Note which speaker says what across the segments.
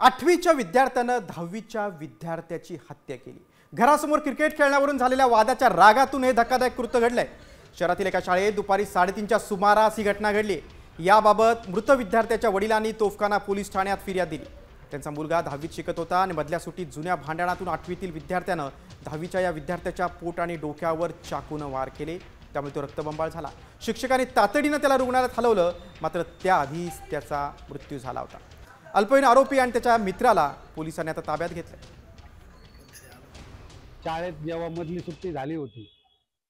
Speaker 1: 8वीच्या विद्यार्थ्यानं 10वीच्या विद्यार्थ्याची हत्या केली। घरासमोर क्रिकेट खेळण्यावरून झालेल्या वादाच्या रागातून हे धक्कादायक कृत्य घडलंय। शहरातील एका शाळेत दुपारी 3:30च्या सुमारास ही घटना घडली। याबाबत मृत विद्यार्थ्याच्या वडिलांनी तोफखाना पोलीस ठाण्यात फिर्याद दिली। त्यांचा मुलगा 10वीत शिकत होता आणि मधल्या सुट्टीत जुन्या भांडणातून 8वीतील विद्यार्थ्यानं 10वीच्या या विद्यार्थ्याच्या पोट आणि डोक्यावर चाकूने वार केले, त्यामुळे तो रक्तबंबाळ झाला। शिक्षकांनी तातडीने त्याला रुग्णालयात हलवलं, मात्र त्याआधीच त्याचा मृत्यू झाला होता। अल्पवयीन आरोपी आणि त्याच्या मित्राला पोलिसांनी आता ताब्यात घेतले।
Speaker 2: शाळेत जेव्हा मधली सुट्टी झाली होती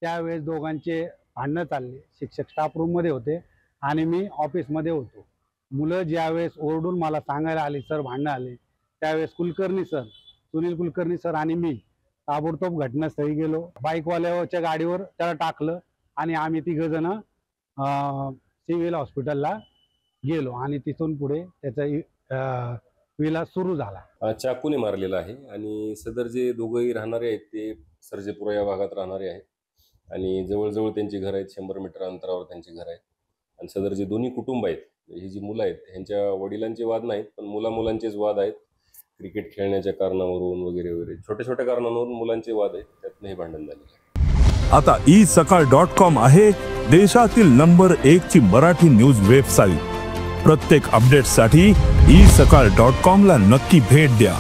Speaker 2: त्यावेळेस दोघांचे भांडण चालले। शिक्षक स्टाफ रूम मध्ये होते आणि मी ऑफिस मध्ये होतो। मुलं ज्यावेळेस ओरडून मला सांगायला आले सर भांडण आले, त्यावेळेस कुलकर्णी सर, सुनील कुलकर्णी सर आणि मी ताबडतोब घटनास्थळी गेलो। बाईकवाल्याच्या गाडीवर त्याला टाकलं आणि आम्ही तिघ जण सिव्हिल हॉस्पिटलला गेलो आणि तिथून पुढे त्याचा विलास सुरू झाला।
Speaker 3: चाकूने मारलेला आहे आणि सदर जे दोघंही राहणारे आहेत ते सर्जेपुरा या भागात राहणारे आहेत आणि जवळजवळ त्यांची घर आहेत, 100 मीटर अंतरावर त्यांची घर आहेत। आणि सदर जे दोन्ही कुटुंब आहेत, ही जी मुलं आहेत ह्यांच्या वडिलांचे वाद नाहीत, पण मुलांचेच वाद आहेत। क्रिकेट खेळण्याच्या कारणावरून वगैरे वगैरे छोट्या छोट्या कारणांवरून मुलांचे वाद आहेत, त्यातनं हे भांडण झाले।
Speaker 4: आता isakal.com आहे देशातील नंबर 1 ची मराठी न्यूज वेबसाईट। प्रत्येक अपडेटसाठी isakal.com ला नक्की भेट द्या।